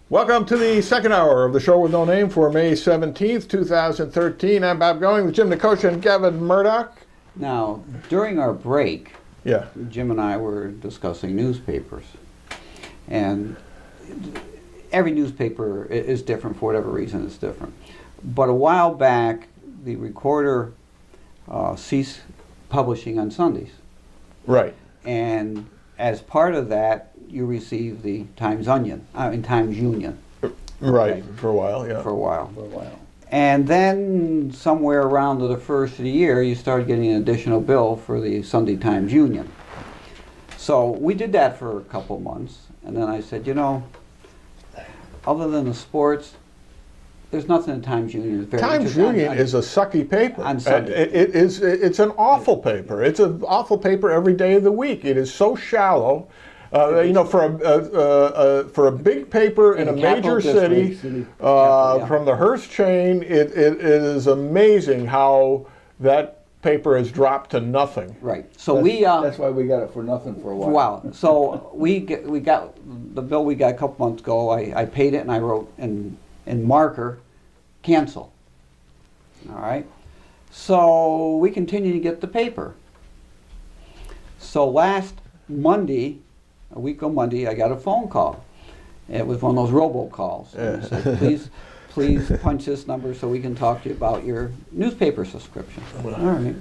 Welcome to the second hour of the show with no name for May 17th, 2013. I'm Bob Going with Jim Nikosha and Gavin Murdoch. Now, during our break, Yeah. Jim and I were discussing newspapers. And every newspaper is different for whatever reason it's different. But a while back, the Recorder ceased publishing on Sundays. Right. And as part of that, you receive the Times Union. Right, Okay. for a while, yeah. For a while. And then somewhere around the first of the year, you started getting an additional bill for the Sunday Times Union. So we did that for a couple of months, and then I said, you know, other than the sports, there's nothing in Times Union. Times Union is a sucky paper. On Sunday. It's an awful paper. It's an awful paper every day of the week. It is so shallow. You know, for a big paper in a major city, from the Hearst chain, it is amazing how that paper has dropped to nothing. Right. So that's why we got it for nothing for a while. Wow. So we got the bill we got a couple months ago. I paid it and I wrote in marker, cancel. All right. So we continue to get the paper. So last Monday, a week on Monday, I got a phone call. It was one of those robocalls. And it said, please punch this number so we can talk to you about your newspaper subscription. All right.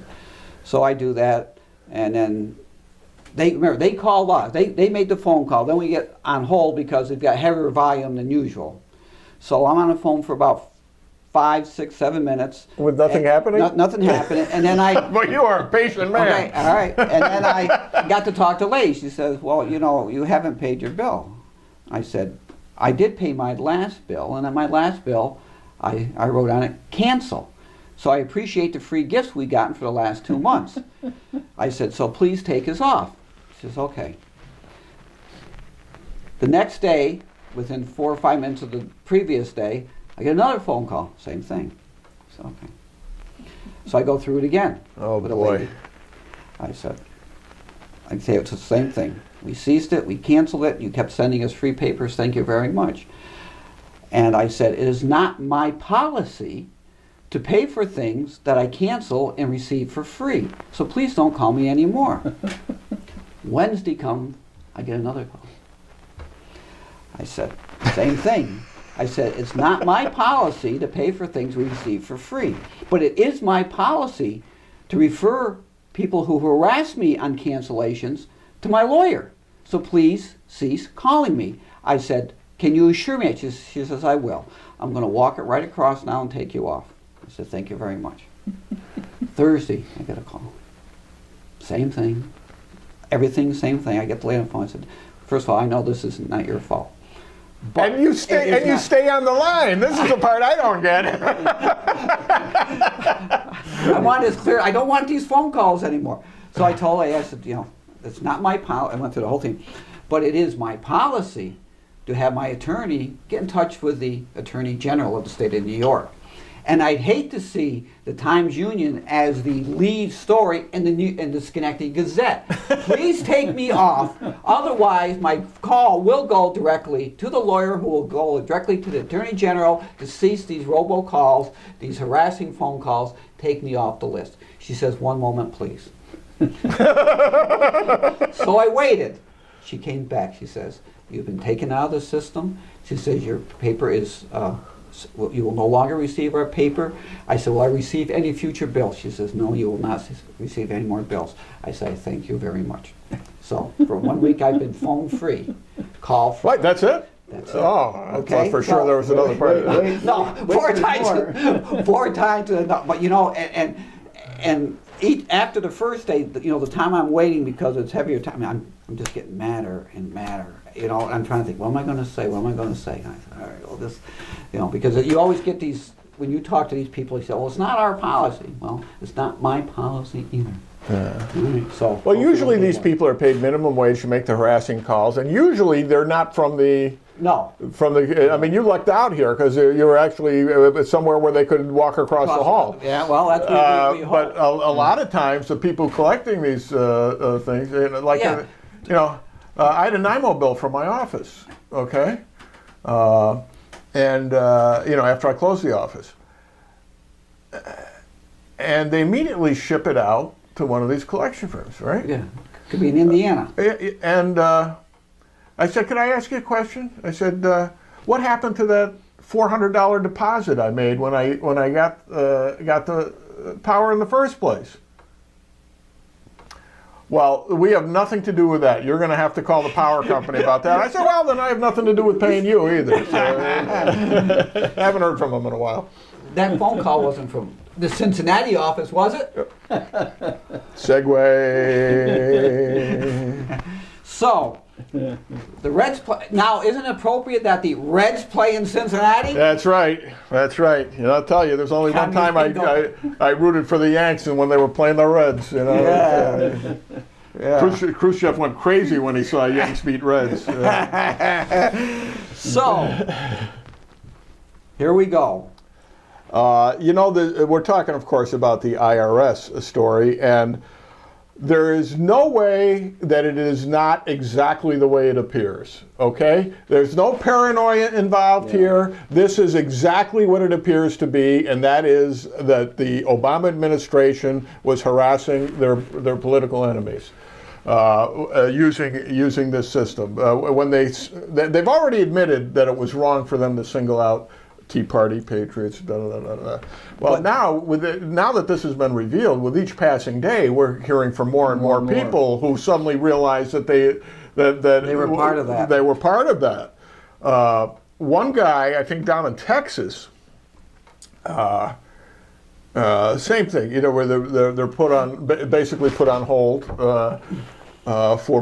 So I do that, and then they called us. They made the phone call. Then we get on hold because they've got heavier volume than usual. So I'm on the phone for about 5, 6, 7 minutes. With nothing happening? Nothing happening. And then I... But you are a patient man. Okay, all right. And then I got to talk to Leigh. She says, well, you know, you haven't paid your bill. I said, I did pay my last bill. And on my last bill, I wrote on it, cancel. So I appreciate the free gifts we've gotten for the last 2 months. I said, so please take us off. She says, okay. The next day, within 4 or 5 minutes of the previous day, I get another phone call, same thing. So, okay. So I go through it again. Oh, with a boy. lady. I say it's the same thing. We ceased it, we canceled it, you kept sending us free papers, thank you very much. And I said, it is not my policy to pay for things that I cancel and receive for free. So please don't call me anymore. Wednesday comes, I get another call. I said, same thing. I said, it's not my policy to pay for things we receive for free, but it is my policy to refer people who harass me on cancellations to my lawyer. So please cease calling me. I said, can you assure me? She says, I will. I'm going to walk it right across now and take you off. I said, thank you very much. Thursday, I get a call. Same thing. Everything, same thing. I get the lady on the phone. I said, first of all, I know this is not your fault. But And you stay on the line. This is the part I don't get. I want this clear. I don't want these phone calls anymore. So I told her, I said, you know, it's not my policy. I went through the whole thing. But it is my policy to have my attorney get in touch with the Attorney General of the state of New York. And I'd hate to see the Times Union as the lead story in the Schenectady Gazette. Please take me off. Otherwise, my call will go directly to the lawyer, who will go directly to the Attorney General to cease these robocalls, these harassing phone calls. Take me off the list. She says, one moment, please. So I waited. She came back. She says, you've been taken out of the system. She says, your paper is... you will no longer receive our paper. I said, will I receive any future bills? She says, no, you will not receive any more bills. I say, thank you very much. So for 1 week, I've been phone free, call free. What, that's it? That's it. Oh, I Okay, thought for sure there was another part of it. No, four times. But you know, and after the first day, you know, the time I'm waiting because it's heavier time, I'm just getting madder and madder. You know, and I'm trying to think, what am I going to say? What am I going to say? And I said, all right, well, this, you know, because you always get these, when you talk to these people, you say, well, it's not our policy. Well, it's not my policy either. Right, so. Well, usually these people are paid minimum wage to make the harassing calls, and usually they're not from the... No. From the, I mean, you lucked out here because you were actually somewhere where they could walk across the hall. Yeah, well, that's what we hope. But a lot of times, the people collecting these things, like, Yeah. you know, I had a NIMO bill from my office, okay? after I closed the office. And they immediately ship it out to one of these collection firms, right? Yeah. Could be in Indiana. And I said, "Can I ask you a question?" I said, "What happened to that $400 deposit I made when I got the power in the first place?" "Well, we have nothing to do with that. You're going to have to call the power company about that." I said, "Well, then I have nothing to do with paying you either." So, I haven't heard from them in a while. That phone call wasn't from the Cincinnati office, was it? Segue. So, the Reds play. Now, isn't it appropriate that the Reds play in Cincinnati? That's right. That's right. I'll tell you, there's only one time I rooted for the Yanks, and when they were playing the Reds. Yeah. Khrushchev went crazy when he saw Yanks beat Reds. So, here we go. We're talking, of course, about the IRS story, and there is no way that it is not exactly the way it appears, okay? There's no paranoia involved here. This is exactly what it appears to be, and that is that the Obama administration was harassing their political enemies using this system. When they've already admitted that it was wrong for them to single out Tea Party patriots. Well, now that this has been revealed, with each passing day, we're hearing from more and more people who suddenly realize that they were part of that. They were part of that. One guy, I think down in Texas, same thing. Where they're basically put on hold for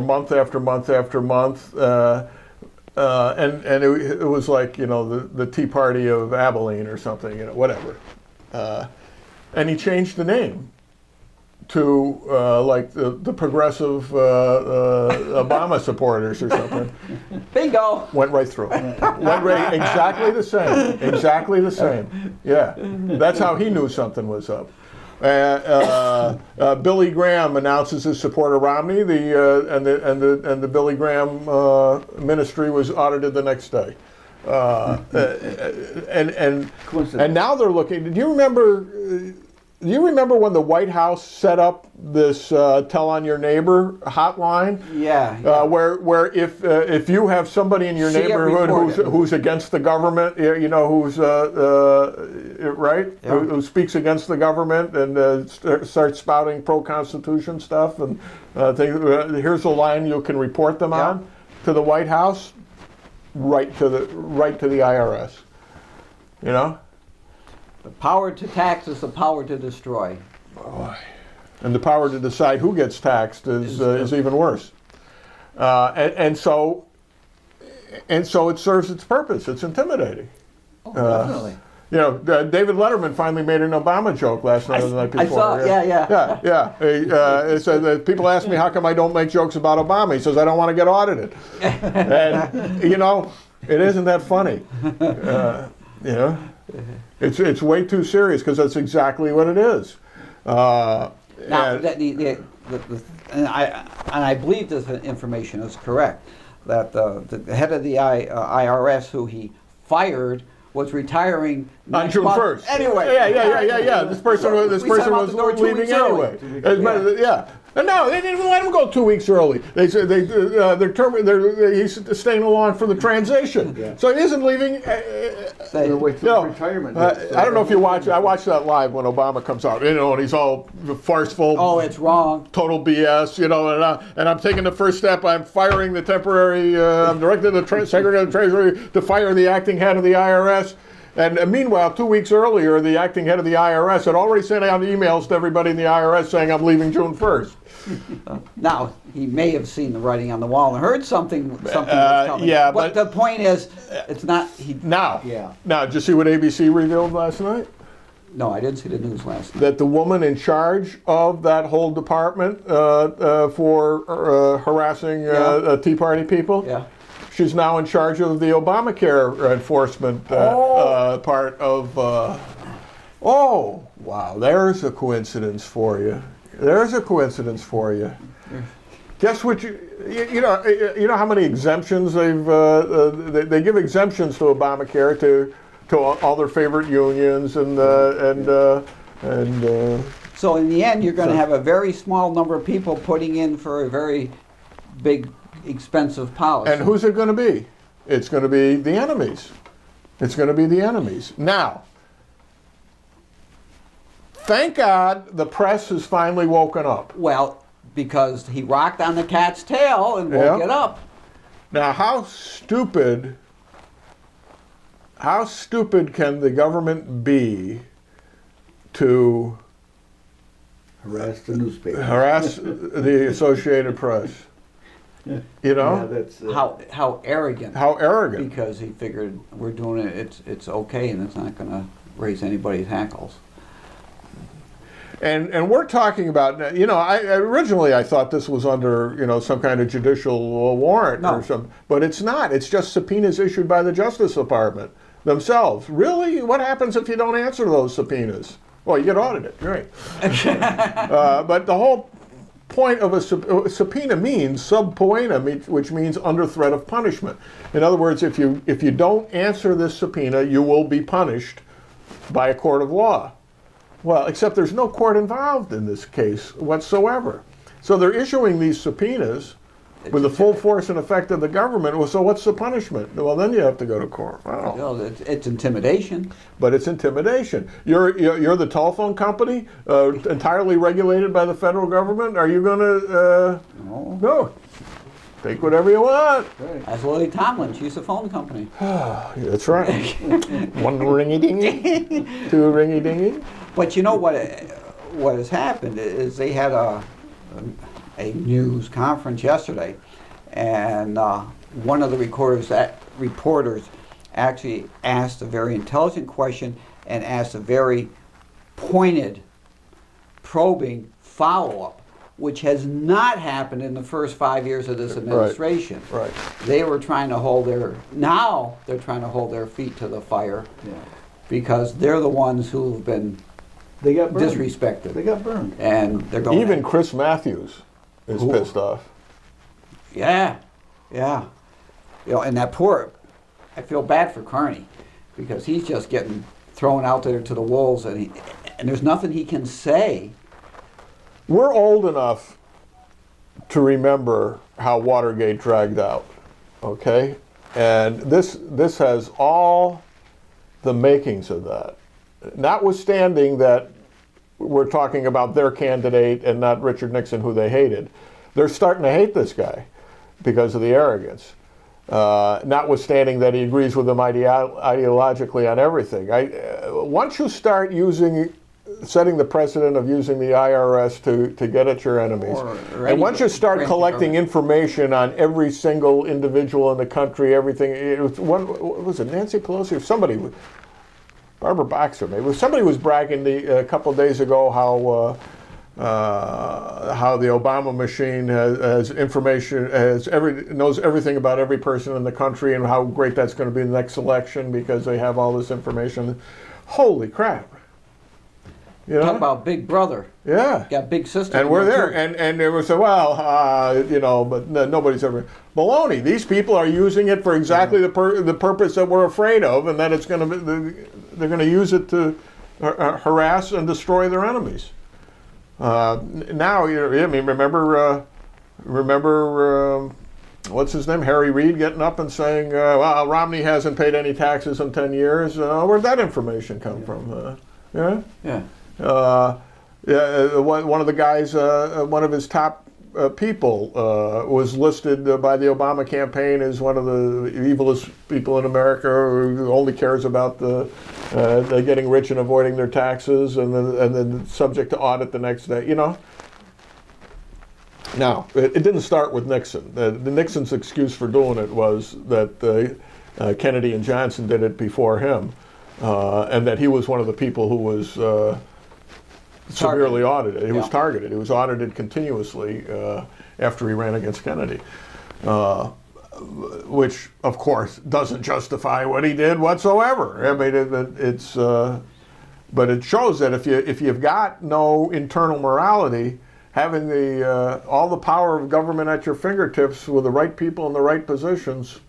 month after month after month. And it was like, the Tea Party of Abilene or something, whatever. And he changed the name to like the progressive Obama supporters or something. Bingo! Went right through. Exactly the same. Exactly the same. Yeah. That's how he knew something was up. Billy Graham announces his support of Romney. And the Billy Graham ministry was audited the next day. And now they're looking. Do you remember when the White House set up this "Tell on Your Neighbor" hotline? Yeah. Where if you have somebody in your neighborhood who's against the government, who's right, who speaks against the government and starts spouting pro-Constitution stuff and here's a line you can report them on to the White House, right to the IRS. The power to tax is the power to destroy. And the power to decide who gets taxed is even worse. And so it serves its purpose. It's intimidating. Definitely. David Letterman finally made an Obama joke last night or the night before. I saw, yeah. He said, people ask me how come I don't make jokes about Obama. He says, I don't want to get audited. And, it isn't that funny. It's way too serious because that's exactly what it is. Now, and I believe this information is correct, that the head of the IRS, who he fired, was retiring on June 1st. Anyway. Yeah. This person was leaving anyway. Yeah. No, they didn't let him go 2 weeks early. They said he's staying along for the transition. Yeah. So he isn't leaving. Wait till retirement. I don't know if you watch. I watched that live when Obama comes out. And he's all farceful. Oh, it's wrong. Total BS. And I'm taking the first step. I'm firing the temporary. I'm directing the Secretary of the Treasury to fire the acting head of the IRS. And meanwhile, 2 weeks earlier, the acting head of the IRS had already sent out emails to everybody in the IRS saying, I'm leaving June 1st. Now, he may have seen the writing on the wall and heard something was coming. Yeah, but the point is, it's not... Now, did you see what ABC revealed last night? No, I didn't see the news last night. That the woman in charge of that whole department for harassing Tea Party people... Yeah. She's now in charge of the Obamacare enforcement part of... wow, there's a coincidence for you. Guess what? You know how many exemptions they give exemptions to Obamacare to all their favorite unions and. So in the end, you're going to have a very small number of people putting in for a very big, expensive policy. And who's it going to be? It's going to be the enemies. It's going to be the enemies. Now, thank God the press has finally woken up. Well, because he rocked on the cat's tail and woke it up. Now, how stupid can the government be to harass the newspaper, harass the Associated Press? You know, yeah, that's, how arrogant. How arrogant. Because he figured we're doing it, it's okay, and it's not going to raise anybody's hackles. And we're talking about, you know, originally I thought this was under, you know, some kind of judicial warrant or something, but it's not. It's just subpoenas issued by the Justice Department themselves. Really? What happens if you don't answer those subpoenas? Well, you get audited, right? But the whole point of a subpoena means sub poena, which means under threat of punishment. In other words, if you don't answer this subpoena, you will be punished by a court of law. Well, except there's no court involved in this case whatsoever. So they're issuing these subpoenas with the full force and effect of the government. Well, so what's the punishment? Well, then you have to go to court. Wow. Well, it's intimidation. But it's intimidation. You're the telephone company, entirely regulated by the federal government. Are you going to? No. Take whatever you want. right. That's Lily Tomlin. She's a phone company. That's right. One ringy dingy, two ringy dingy. But you know what has happened is they had a news conference yesterday, and one of the reporters actually asked a very intelligent question and asked a very pointed, probing follow-up, which has not happened in the first 5 years of this administration. Right. They were trying to hold now they're trying to hold their feet to the fire, because they're the ones who've been disrespected. They got burned. And they're going. Even Chris Matthews is pissed off. Yeah. You know, and that I feel bad for Carney, because he's just getting thrown out there to the wolves, and there's nothing he can say. We're old enough to remember how Watergate dragged out, okay? And this has all the makings of that. Notwithstanding that we're talking about their candidate and not Richard Nixon, who they hated, they're starting to hate this guy because of the arrogance. Notwithstanding that he agrees with them ideologically on everything. Once you start setting the precedent of using the IRS to get at your enemies, and once you start collecting information on every single individual in the country, everything, was it Nancy Pelosi or somebody? Barbara Boxer, maybe. Somebody was bragging a couple of days ago how the Obama machine has information, knows everything about every person in the country, and how great that's going to be in the next election because they have all this information. Holy crap! You know? Talk about Big Brother. Yeah. Got big sister. And we're there, and they would say, well, you know, but nobody's ever. Baloney. These people are using it for exactly the purpose that we're afraid of, and that it's going to be. They're going to use it to harass and destroy their enemies. Now, I mean, remember, what's his name? Harry Reid getting up and saying, well, Romney hasn't paid any taxes in 10 years. Where'd that information come from? Yeah. One of the guys, one of his top people was listed by the Obama campaign as one of the evilest people in America, who only cares about the getting rich and avoiding their taxes, and then subject to audit the next day. You know. Now, it didn't start with Nixon. The Nixon's excuse for doing it was that Kennedy and Johnson did it before him, and that he was one of the people who was severely audited. He was targeted. He was audited continuously after he ran against Kennedy, which, of course, doesn't justify what he did whatsoever. I mean, but it shows that if you've got no internal morality, having the all the power of government at your fingertips with the right people in the right positions,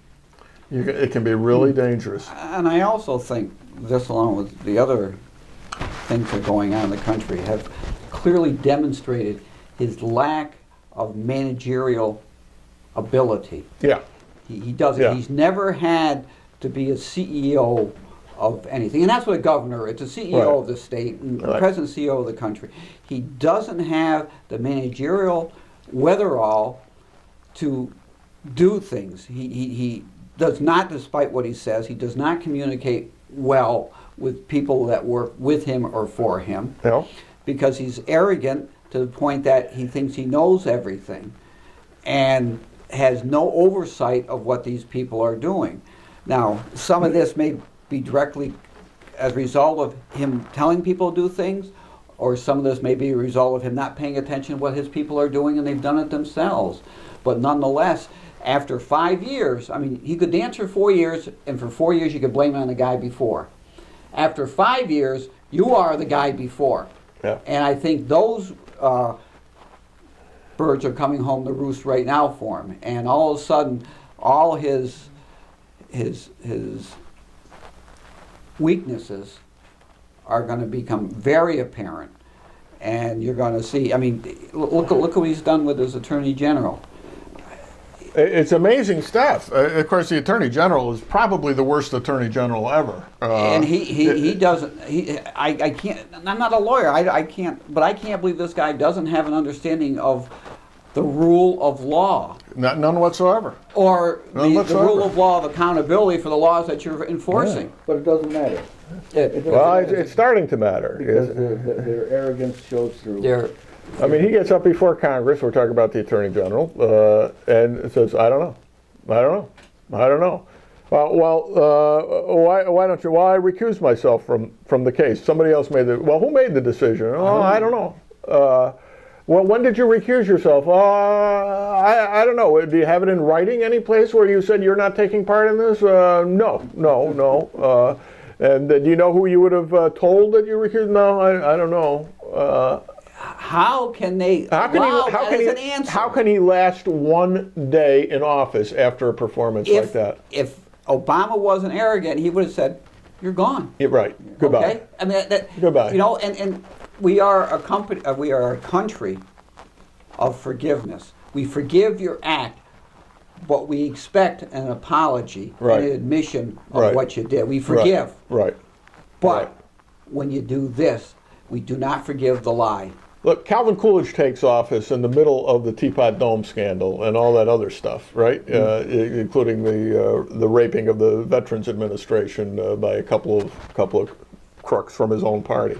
it can be really dangerous. And I also think this, along with the other things that are going on in the country, have clearly demonstrated his lack of managerial ability. Yeah. He doesn't. Yeah. He's never had to be a CEO of anything, and that's what a governor is. It's a CEO Right. of the state, and the Right. president CEO of the country. He doesn't have the managerial wherewithal to do things. He does not, despite what he says, he does not communicate well with people that work with him or for him, No. because he's arrogant to the point that he thinks he knows everything and has no oversight of what these people are doing. Now, some of this may be directly as a result of him telling people to do things, or some of this may be a result of him not paying attention to what his people are doing and they've done it themselves. But nonetheless, after 5 years, I mean, he could dance for 4 years, and for 4 years you could blame it on the guy before. After 5 years, you are the guy before. Yeah. And I think those birds are coming home to roost right now for him. And all of a sudden, all his weaknesses are going to become very apparent. And you're going to see, I mean, look what he's done with his Attorney General. It's amazing stuff. Of course, the Attorney General is probably the worst Attorney General ever. And he doesn't, I can't, I'm not a lawyer, I can't, but I can't believe this guy doesn't have an understanding of the rule of law. None whatsoever. Or None the whatsoever. rule of law of accountability for the laws that you're enforcing. But it doesn't matter. Well, it's starting to matter. Because their arrogance shows through. I mean, he gets up before Congress, we're talking about the Attorney General, and says, I don't know. Why don't you? Well, I recused myself from the case. Somebody else made the, well, who made the decision? Oh, I don't know. Well, when did you recuse yourself? I don't know. Do you have it in writing any place where you said you're not taking part in this? No. And do you know who you would have told that you recused? No, I don't know. How can they? How can he last one day in office after a performance like that? If Obama wasn't arrogant, he would have said, "You're gone." Yeah, right. Goodbye. Okay? I mean, goodbye. You know, and we are a company. We are a country of forgiveness. We forgive your act, but we expect an apology Right. and an admission of Right. what you did. We forgive, Right. but Right. when you do this, we do not forgive the lie. Look, Calvin Coolidge takes office in the middle of the Teapot Dome scandal and all that other stuff, right? Including the raping of the Veterans Administration by a couple of crooks from his own party.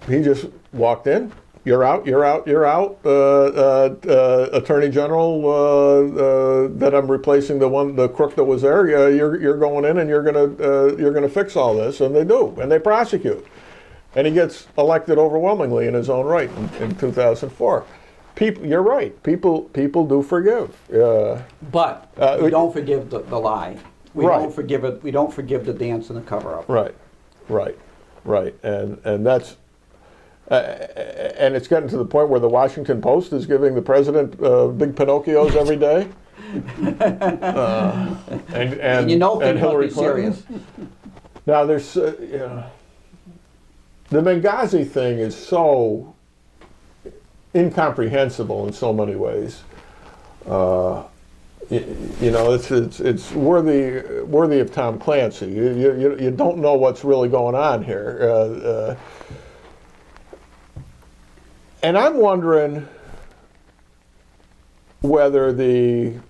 He just walked in. You're out. Attorney General, that I'm replacing the crook that was there. You're going in and you're gonna fix all this, and they do, and they prosecute. And he gets elected overwhelmingly in his own right in 2004. You're right. People do forgive. But we don't forgive the lie. We Right. don't forgive it. We don't forgive the dance and the cover-up. Right. And that's and it's getting to the point where the Washington Post is giving the president big Pinocchios every day. And you know things must Hillary be Clinton. serious. Now there's the Benghazi thing is so incomprehensible in so many ways. It's worthy of Tom Clancy. You don't know what's really going on here, and I'm wondering whether the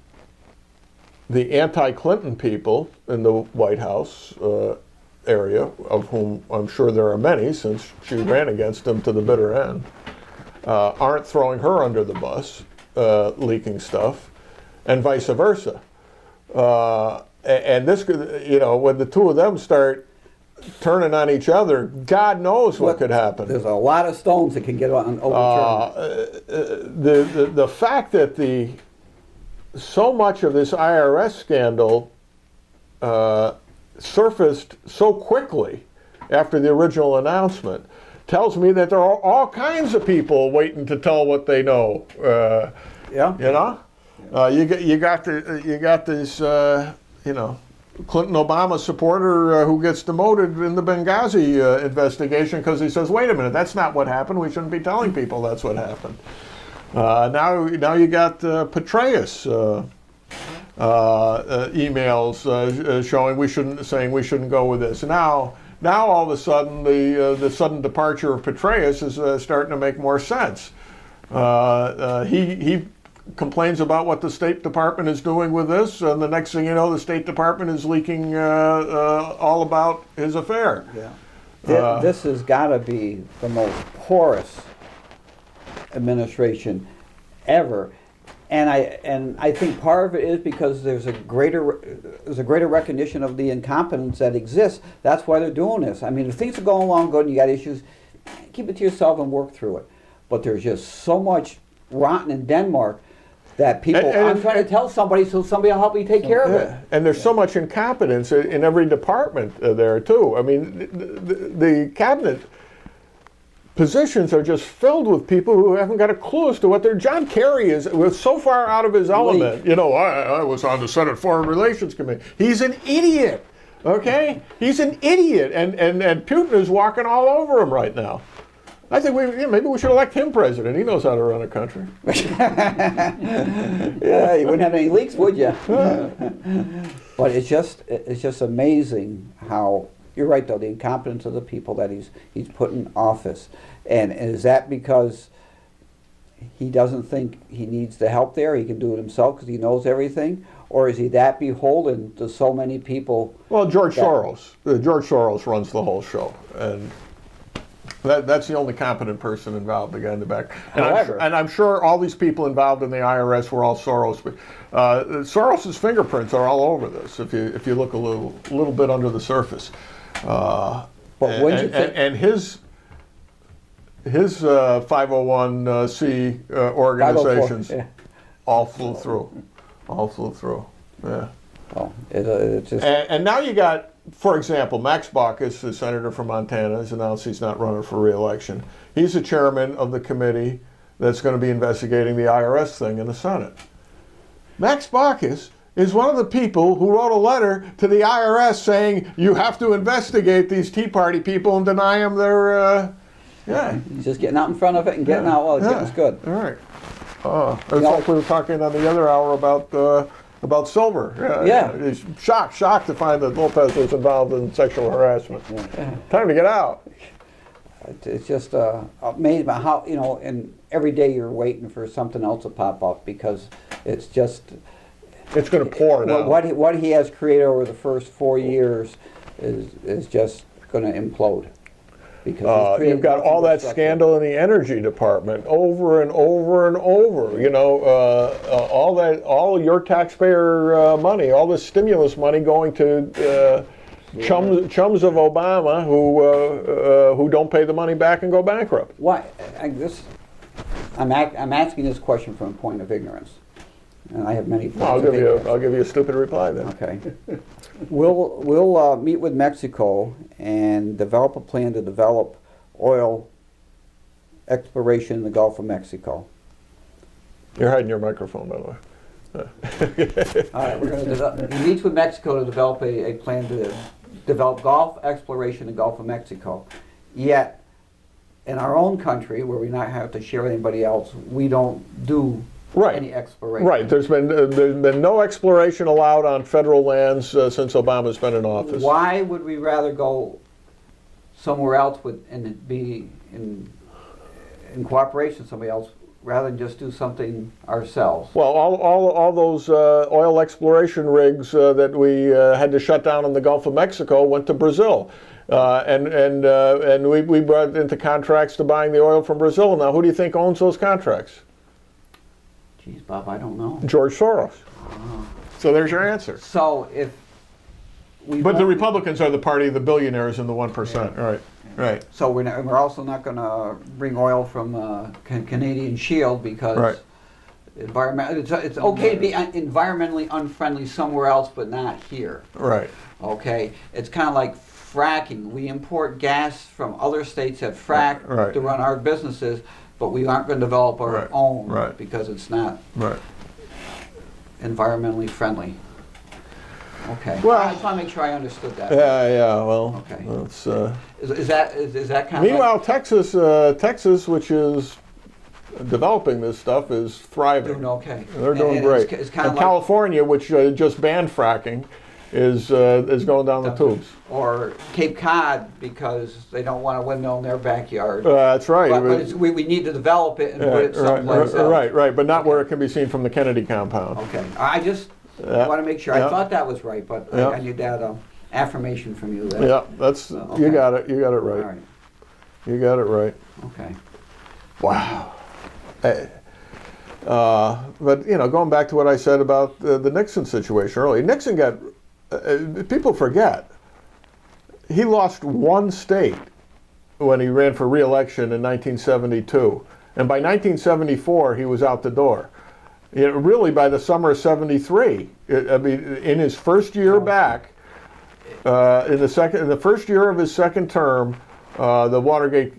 anti-Clinton people in the White House area, of whom I'm sure there are many, since she ran against him to the bitter end, aren't throwing her under the bus, leaking stuff, and vice versa. And this could, when the two of them start turning on each other, God knows what could happen. There's a lot of stones that can get overturned. The fact that so much of this IRS scandal surfaced so quickly after the original announcement tells me that there are all kinds of people waiting to tell what they know. Yeah. You know, you got this Clinton Obama supporter who gets demoted in the Benghazi investigation because he says, "Wait a minute, that's not what happened. We shouldn't be telling people that's what happened." Now you got Petraeus emails saying we shouldn't go with this. Now all of a sudden the sudden departure of Petraeus is starting to make more sense. He complains about what the State Department is doing with this, and the next thing you know, the State Department is leaking all about his affair. Yeah. This has got to be the most porous administration ever, and I think part of it is because there's a greater recognition of the incompetence that exists. That's why they're doing this. I mean, if things are going along good and you got issues, keep it to yourself and work through it. But there's just so much rotten in Denmark that people, I'm trying to tell somebody so somebody will help me take care of it. And there's so much incompetence in every department there too. I mean, the cabinet positions are just filled with people who haven't got a clue as to what they're. John Kerry was so far out of his element. You know, I was on the Senate Foreign Relations Committee. He's an idiot, okay? He's an idiot, and Putin is walking all over him right now. I think maybe we should elect him president. He knows how to run a country. Yeah, you wouldn't have any leaks, would you? But it's just amazing how, you're right though, the incompetence of the people that he's put in office. And is that because he doesn't think he needs the help there? He can do it himself because he knows everything? Or is he that beholden to so many people? Well, George Soros runs the whole show, and that's the only competent person involved, the guy in the back. And I'm sure all these people involved in the IRS were all Soros. Soros's fingerprints are all over this if you look a little bit under the surface. But wouldn't you think? And his 501c organizations all flew through. Yeah. Oh, it's just. And now you got, for example, Max Baucus, the senator from Montana, has announced he's not running for re-election. He's the chairman of the committee that's going to be investigating the IRS thing in the Senate. Max Baucus is one of the people who wrote a letter to the IRS saying you have to investigate these Tea Party people and deny them their. He's just getting out in front of it and getting out while it's getting good. All right. It's like we were talking on the other hour about Silver. He's shocked to find that Lopez was involved in sexual harassment. Time to get out. It's just amazing about how, and every day you're waiting for something else to pop up because it's just. It's going to pour now. What he has created over the first 4 years is just going to implode. Because you've got all that scandal in the energy department over and over and over. All your taxpayer money, all the stimulus money going to chums of Obama who don't pay the money back and go bankrupt. Why? I'm asking this question from a point of ignorance, and I have many points of ignorance. I'll give you a stupid reply then. Okay. We'll meet with Mexico and develop a plan to develop oil exploration in the Gulf of Mexico. You're hiding your microphone, by the way. All right, we're going to. He meets with Mexico to develop a plan to develop Gulf exploration in the Gulf of Mexico. Yet, in our own country, where we not have to share with anybody else, we don't do any exploration. Right. There's been no exploration allowed on federal lands since Obama's been in office. Why would we rather go somewhere else and be in cooperation with somebody else rather than just do something ourselves? Well, all those oil exploration rigs that we had to shut down in the Gulf of Mexico went to Brazil. And we brought into contracts to buying the oil from Brazil. Now, who do you think owns those contracts? Geez, Bob, I don't know. George Soros. So there's your answer. So if we But the Republicans are the party of the billionaires and the 1%. Right. So we're also not going to bring oil from Canadian Shield because It's okay to be environmentally unfriendly somewhere else, but not here. Right. Okay, it's kind of like fracking. We import gas from other states that frack Right. to run our businesses, but we aren't going to develop our Right. own Right. because it's not Right. environmentally friendly. Okay. Well- I just want to make sure I understood that. Yeah. Well, Okay. that's. Is that kind Meanwhile, of Texas, which is developing this stuff, is thriving. doing okay? They're doing And great. It's kind And of like, California, which just banned fracking, is going down the tubes. or Cape Cod because they don't want a windmill in their backyard. That's right. But we need to develop it and put it someplace else. Right, but not where it can be seen from the Kennedy compound. Okay, I just Yeah. want to make sure. Yeah. I thought that was right, but Yeah. I need that affirmation from you. That, Yeah, that's Okay. you got it. You got it All right. right. You got it right. Okay. Wow. Hey. But going back to what I said about the Nixon situation earlier, Nixon got. People forget. He lost one state when he ran for re-election in 1972, and by 1974 he was out the door. Really, by the summer of '73, in his first year back, in the first year of his second term, the Watergate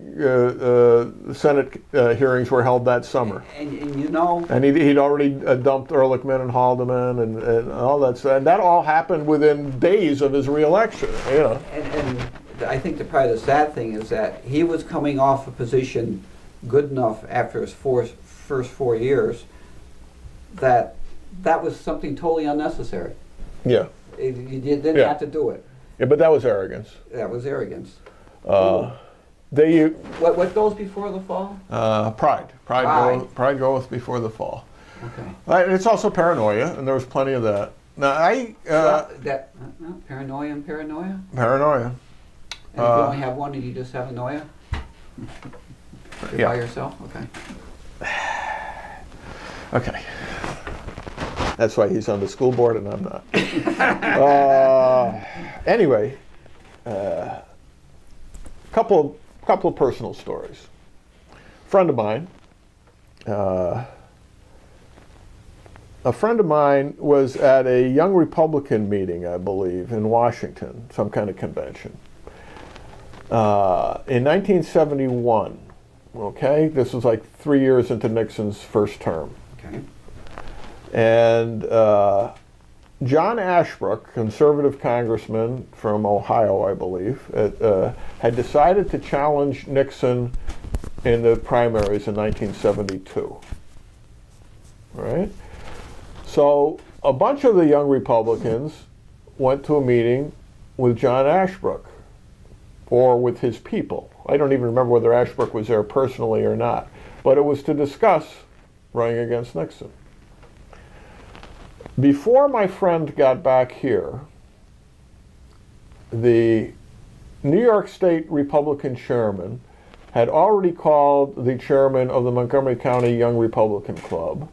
Senate hearings were held that summer. And he'd already dumped Ehrlichman and Haldeman and all that stuff. And that all happened within days of his reelection. And I think probably the sad thing is that he was coming off a position good enough after his first 4 years that was something totally unnecessary. Yeah. You didn't Yeah. have to do it. Yeah, but that was arrogance. That was arrogance. What goes before the fall? Pride. Pride. Pride goeth before the fall. Okay. And it's also paranoia, and there was plenty of that. Now Paranoia and paranoia? paranoia. And if you only have one, do you just have annoia? You're Yeah. by yourself? Okay. Okay. That's why he's on the school board and I'm not. Anyway, couple of personal stories. A friend of mine was at a Young Republican meeting, I believe, in Washington, some kind of convention. In 1971, okay? This was like 3 years into Nixon's first term. Okay. And John Ashbrook, conservative congressman from Ohio, I believe, had decided to challenge Nixon in the primaries in 1972. Right? So a bunch of the Young Republicans went to a meeting with John Ashbrook, or with his people. I don't even remember whether Ashbrook was there personally or not, but it was to discuss running against Nixon. Before my friend got back here, the New York State Republican chairman had already called the chairman of the Montgomery County Young Republican Club,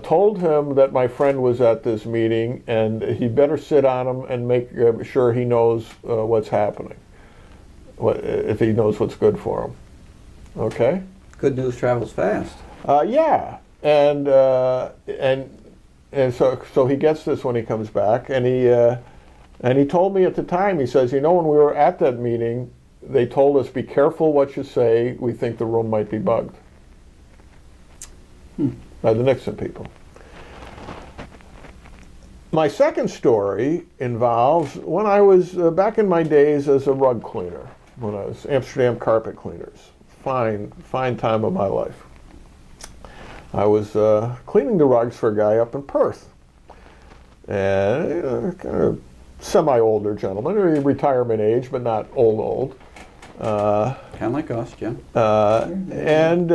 told him that my friend was at this meeting and he better sit on him and make sure he knows what's happening, if he knows what's good for him. Okay? Good news travels fast. Yeah, and so he gets this when he comes back, and he told me at the time, he says, when we were at that meeting, they told us, be careful what you say, we think the room might be bugged. By the Nixon people. My second story involves when I was back in my days as a rug cleaner, when I was Amsterdam Carpet Cleaners. Fine time of my life. I was cleaning the rugs for a guy up in Perth. And kind of semi-older gentleman, retirement age, but not old. Kind of like us, Jim. And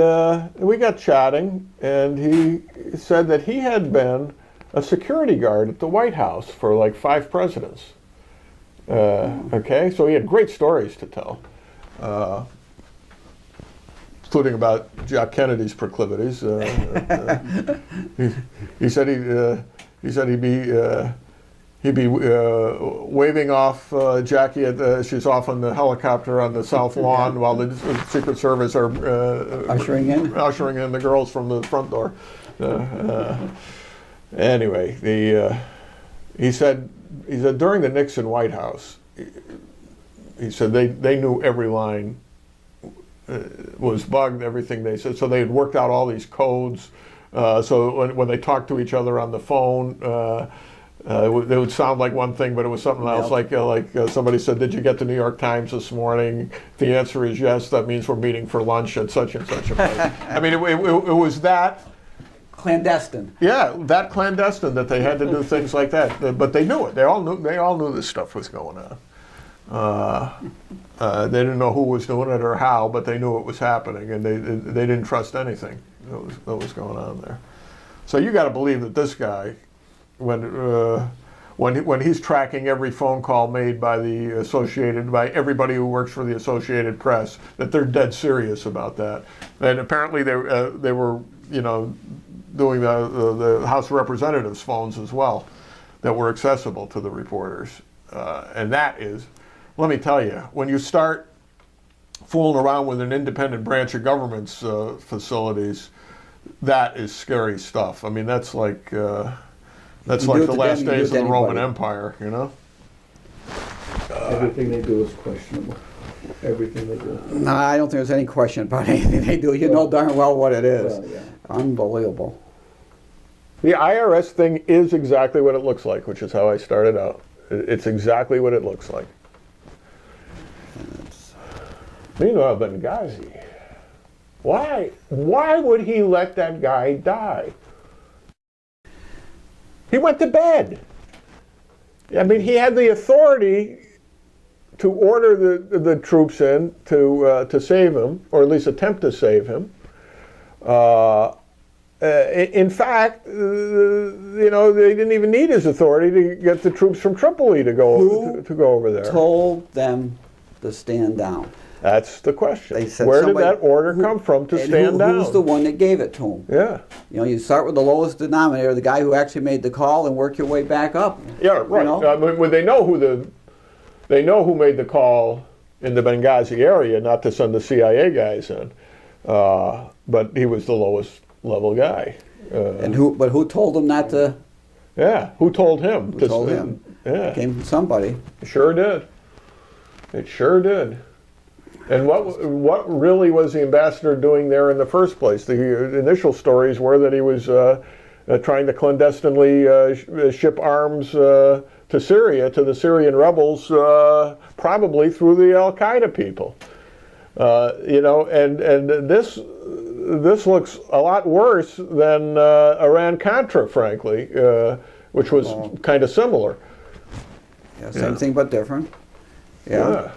we got chatting, and he said that he had been a security guard at the White House for like 5 presidents. Okay, so he had great stories to tell, including about Jack Kennedy's proclivities. He said he'd be waving off Jackie she's off on the helicopter on the South Lawn while the Secret Service are Ushering in the girls from the front door. Anyway, he said during the Nixon White House, he said they knew every line was bugged, everything they said. So they had worked out all these codes. So when they talked to each other on the phone, it would sound like one thing, but it was something else. Like somebody said, "Did you get the New York Times this morning?" If the answer is yes, that means we're meeting for lunch at such and such a place. I mean, it was that clandestine. Yeah, that clandestine that they had to do things like that. But they knew it. They all knew this stuff was going on. They didn't know who was doing it or how, but they knew it was happening, and they didn't trust anything that was going on there. So you got to believe that this guy, when he's tracking every phone call made by by everybody who works for the Associated Press, that they're dead serious about that. And apparently they were doing the House of Representatives phones as well, that were accessible to the reporters, and that is. Let me tell you, when you start fooling around with an independent branch of government's facilities, that is scary stuff. I mean, that's like the last days of the Roman Empire, you know? Everything they do is questionable. Everything they do. No, I don't think there's any question about anything they do. You know darn well what it is. Well, yeah. Unbelievable. The IRS thing is exactly what it looks like, which is how I started out. It's exactly what it looks like. Meanwhile, Benghazi, why would he let that guy die? He went to bed. I mean, he had the authority to order the troops in to save him, or at least attempt to save him. In fact, they didn't even need his authority to get the troops from Tripoli to go over there. Who told them to stand down? That's the question. They said where did that order come from to stand down? Who's the one that gave it to him? Yeah. You start with the lowest denominator, the guy who actually made the call, and work your way back up. Yeah, right. I mean, they know who made the call in the Benghazi area, not to send the CIA guys in, but he was the lowest level guy. But who told him not to? Yeah, who told him? Who told him? Yeah, it came from somebody. It sure did. It sure did. And what really was the ambassador doing there in the first place? The initial stories were that he was trying to clandestinely ship arms to Syria, to the Syrian rebels, probably through the Al-Qaeda people. And this looks a lot worse than Iran-Contra, frankly, which was kind of similar. Yeah, same thing but different. Yeah.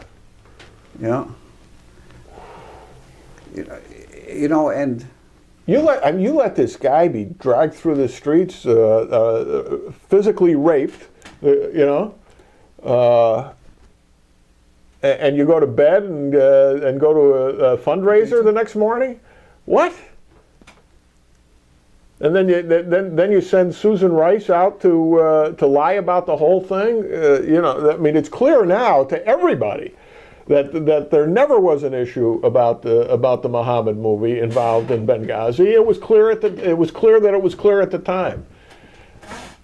And you let this guy be dragged through the streets, physically raped, and you go to bed and go to a fundraiser the next morning. What? And then you send Susan Rice out to lie about the whole thing. I mean, it's clear now to everybody that there never was an issue about the Muhammad movie involved in Benghazi. It was clear that it was clear at the time.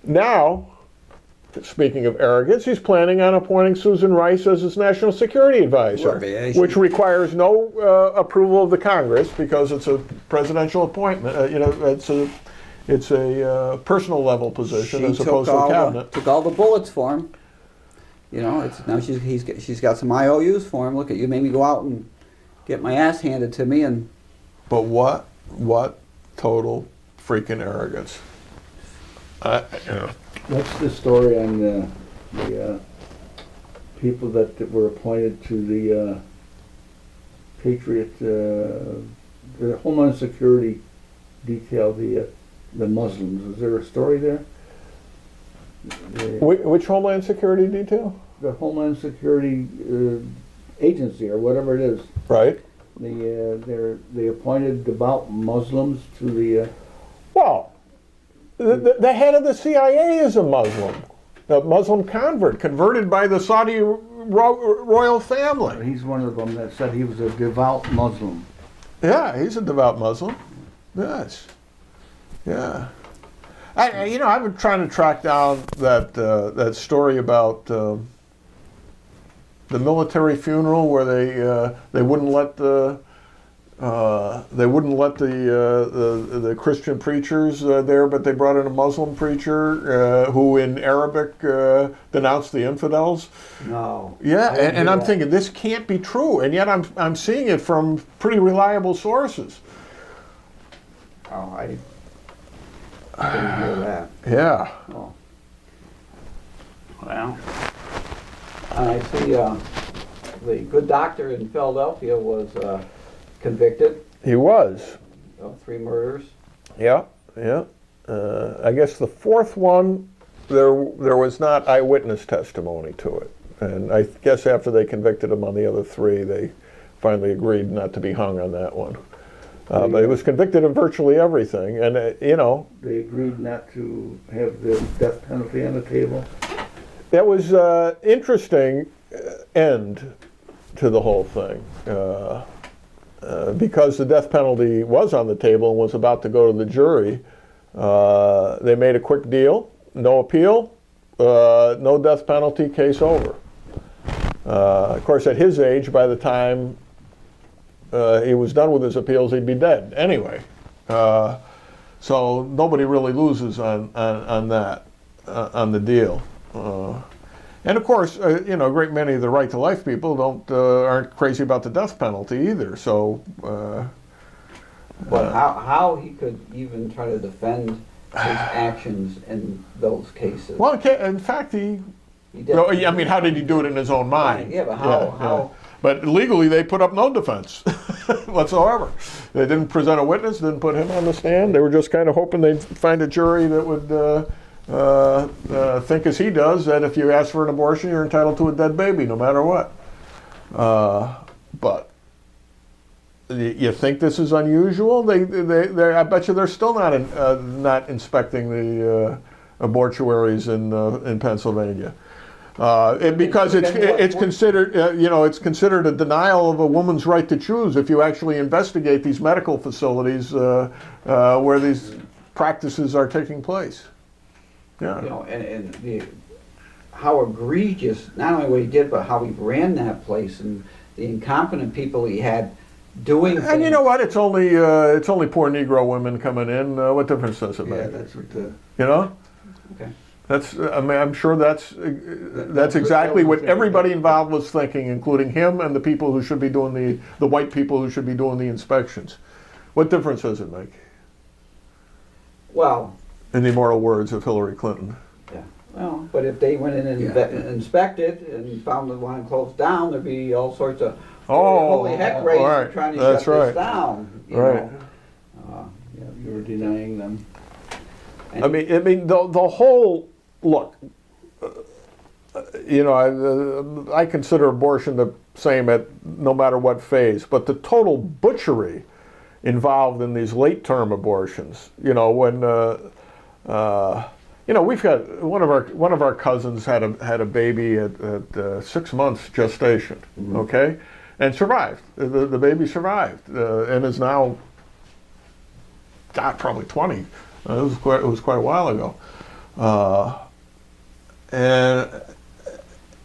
Now, speaking of arrogance, he's planning on appointing Susan Rice as his national security advisor, which requires no approval of the Congress because it's a presidential appointment. It's a personal level position as opposed to a cabinet. Took all the bullets for him. Now she's got some IOUs for him. Look, you made me go out and get my ass handed to me, and. But what total freaking arrogance! That's the story on the people that were appointed to the Patriot, the Homeland Security detail, the Muslims. Is there a story there? Which Homeland Security detail? The Homeland Security Agency, or whatever it is. Right. They appointed devout Muslims to the. Well, the head of the CIA is a Muslim convert, converted by the Saudi royal family. He's one of them that said he was a devout Muslim. Yeah, he's a devout Muslim. Yes. Yeah. I've been trying to track down that story about the military funeral where they wouldn't let the Christian preachers there, but they brought in a Muslim preacher who, in Arabic, denounced the infidels. No. Yeah, and I'm thinking this can't be true, and yet I'm seeing it from pretty reliable sources. Oh, I didn't hear that. Yeah. Oh. Well, I see the good doctor in Philadelphia was convicted He was. of 3 murders. Yeah, yeah. I guess the 4th one, there was not eyewitness testimony to it, and I guess after they convicted him on the other 3, they finally agreed not to be hung on that one. But he was convicted of virtually everything, and They agreed not to have the death penalty on the table. that was interesting end to the whole thing. Because the death penalty was on the table and was about to go to the jury, they made a quick deal, no appeal, no death penalty, case over. Of course, at his age, by the time he was done with his appeals, he'd be dead anyway. So nobody really loses on that, on the deal. And of course, a great many of the right to life people aren't crazy about the death penalty either. So, But how he could even try to defend his actions in those cases? well, in fact, He did. I mean, how did he do it in his own mind? Yeah, but how? But legally, they put up no defense whatsoever. They didn't present a witness, didn't put him on the stand. They were just kind of hoping they'd find a jury that would think as he does, that if you ask for an abortion, you're entitled to a dead baby, no matter what. But you think this is unusual? I bet you they're still not inspecting the abortuaries in Pennsylvania. Because it's considered it's considered a denial of a woman's right to choose if you actually investigate these medical facilities where these practices are taking place. Yeah. And how egregious, not only what he did, but how he ran that place and the incompetent people he had doing things. And you know what? It's only poor Negro women coming in. What difference does it make? Yeah, that's what the... Okay. I'm sure that's exactly what everybody involved was thinking, including him and the people who should be doing the white people who should be doing the inspections. What difference does it make? Well, in the immortal words of Hillary Clinton. Yeah. Well, but if they went in and inspected and found the line closed down, there'd be all sorts of holy heck raised right. trying to That's shut right. this down. You Right. know. You were denying them. I mean, the whole look. I consider abortion the same at no matter what phase, but the total butchery involved in these late-term abortions. When we've got one of our cousins had a baby at 6 months gestation, okay, and survived. The baby survived and is now, probably 20. It was quite a while ago,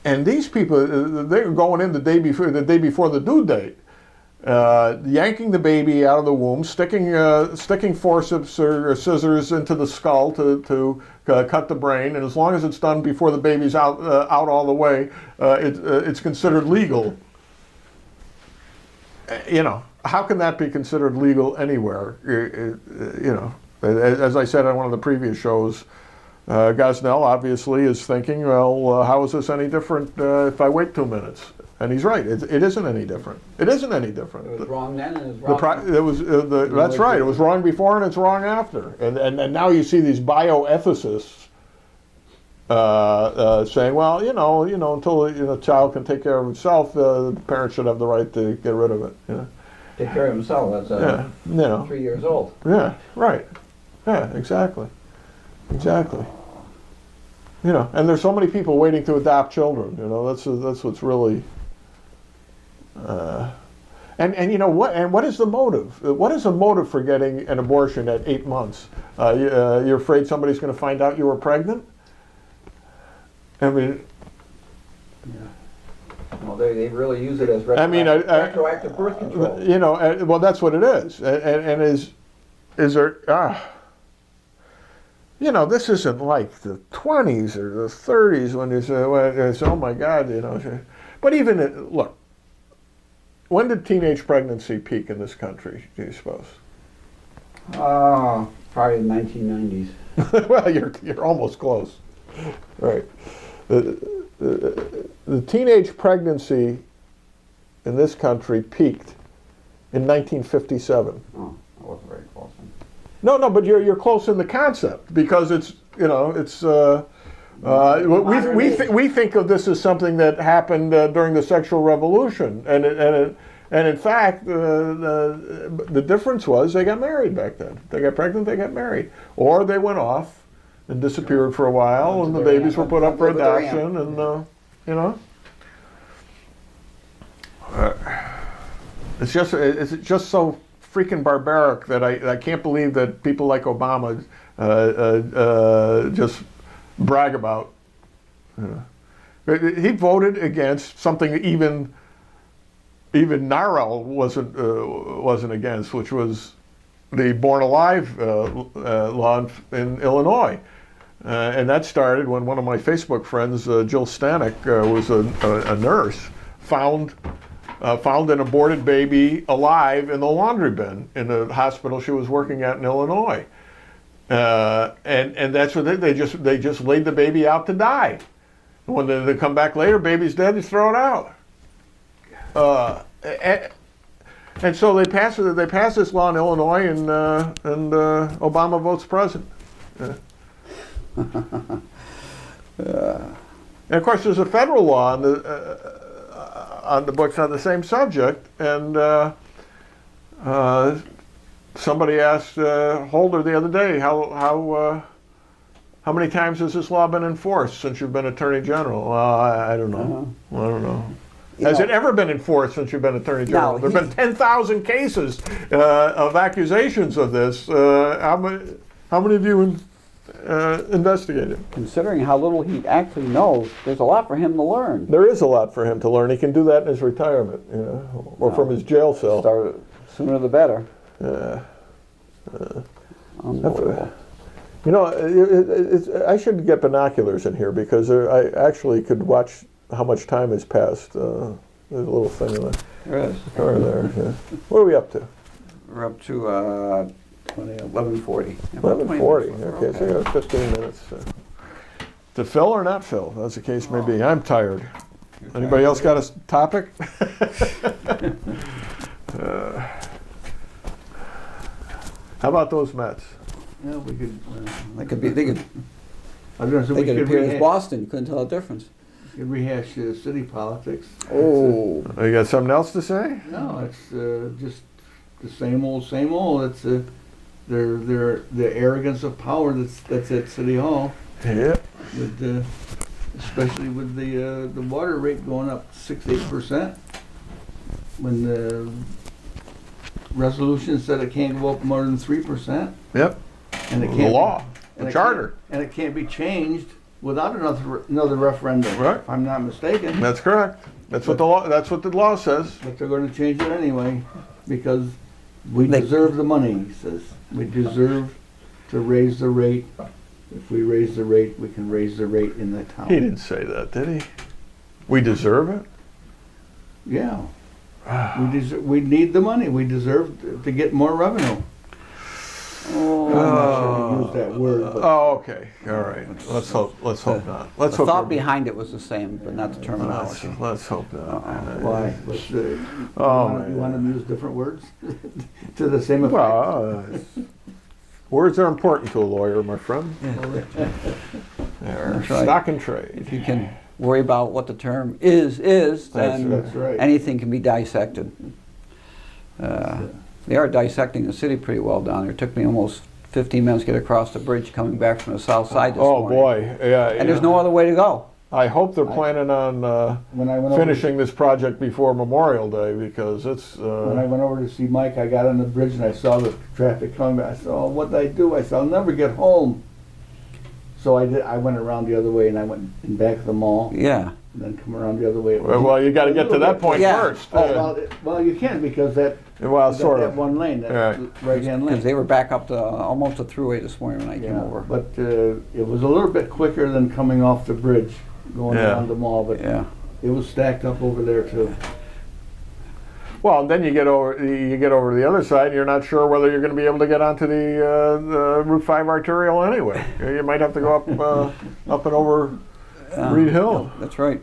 and these people, they were going in the day before the due date, yanking the baby out of the womb, sticking forceps or scissors into the skull to cut the brain, and as long as it's done before the baby's out all the way, it's considered legal. How can that be considered legal anywhere? As I said on one of the previous shows, Gosnell obviously is thinking, well, how is this any different if I wait 2 minutes? And he's right. It isn't any different. It isn't any different. It was wrong then and it was wrong now. That's right. It was wrong before and it's wrong after. And now you see these bioethicists saying, well, until the child can take care of himself, the parent should have the right to get rid of it. Take care of himself. That's 3 years old. Yeah. Right. Yeah. Exactly. Exactly. And there's so many people waiting to adopt children. That's what's really. And you know what? And what is the motive? What is the motive for getting an abortion at 8 months? You're afraid somebody's going to find out you were pregnant? I mean, Well, they really use it as retroactive birth control. you know, well, that's what it is. And is there? You know, this isn't like the 20s or the 30s when you say, well, it's, oh my God, you know. But even look. When did teenage pregnancy peak in this country, do you suppose? Probably the 1990s. Well, you're almost close. Right. The teenage pregnancy in this country peaked in 1957. Oh, I wasn't very close. No, but you're close in the concept because it's, you know, it's we think of this as something that happened during the sexual revolution, and in fact the difference was they got married back then. They got pregnant, they got married, or they went off and disappeared for a while, and the babies were put up for adoption, and you know, it's just so freaking barbaric that I can't believe that people like Obama just brag about. He voted against something even NARAL wasn't against, which was the Born Alive law in Illinois. And that started when one of my Facebook friends, Jill Stanek, was a nurse, found an aborted baby alive in the laundry bin in the hospital she was working at in Illinois. And that's what they just laid the baby out to die. When they come back later, baby's dead, you throw it out. And so they pass this law in Illinois, and Obama votes president. And of course, there's a federal law on the books on the same subject, and somebody asked Holder the other day, how many times has this law been enforced since you've been Attorney General? I don't know. I don't know. Has it ever been enforced since you've been Attorney General? There have been 10,000 cases of accusations of this. How many of you investigated? Considering how little he actually knows, there's a lot for him to learn. There is a lot for him to learn. He can do that in his retirement, you know, or from his jail cell. Start sooner the better. Unbelievable. You know, I should get binoculars in here because I actually could watch how much time has passed. There's a little thing in there. There is. Over there. Yeah. What are we up to? We're up to 11:40. 11:40. Okay, so you got 15 minutes. To fill or not fill, as the case may be. I'm tired. Anybody else got a topic? How about those Mets? Yeah, we could. They could be. They could. I was going to say They we could could appear as rehash, Boston. You couldn't tell the difference. rehash city politics. Oh. You got something else to say? No, it's just the same old, same old. It's the arrogance of power that's at City Hall. Yeah. With especially with the water rate going up 6-8%, when the resolution said it can't go up more than 3%. Yep. And it The can't law, and the it charter. and it can't be changed without another referendum. Right. If I'm not mistaken. That's correct. That's what the law. That's what the law says. But they're going to change it anyway because we They- deserve the money. He says we deserve to raise the rate. If we raise the rate, we can raise the rate in the town. He didn't say that, did he? We deserve it. Yeah. We need the money. We deserve to get more revenue. Oh, I'm not sure we use that word. But Oh, okay. All right. Let's hope. Let's hope not. Let's The hope. thought we're- behind it was the same, but not the terminology. Let's hope not. why? What's the, Oh, you want to use different words to the same effect? Well, words are important to a lawyer, my friend. They're That's right. stock and trade. If you can worry about what the term is, then That's right. anything can be dissected. They are dissecting the city pretty well down there. It took me almost 15 minutes to get across the bridge coming back from the south side this Oh morning. boy, yeah. And there's no other way to go. I hope they're planning on when I went finishing this project before Memorial Day, because it's. When I went over to see Mike, I got on the bridge and I saw the traffic coming back. I said, "Oh, what did I do?" I said, "I'll never get home." So I did. I went around the other way and I went in back of the mall. Yeah. And then come around the other way. Well, you got to get to that point Yeah. first. Oh, well, you can't, because that sort that of. one lane, that Right. right-hand lane. Because they were back up to almost a throughway this morning when I came over. But it was a little bit quicker than coming off the bridge, going Yeah. around the mall. But Yeah. it was stacked up over there too. Well, and then you get over to the other side, and you're not sure whether you're going to be able to get onto the Route 5 arterial anyway. You might have to go up and over Reed Hill. That's right.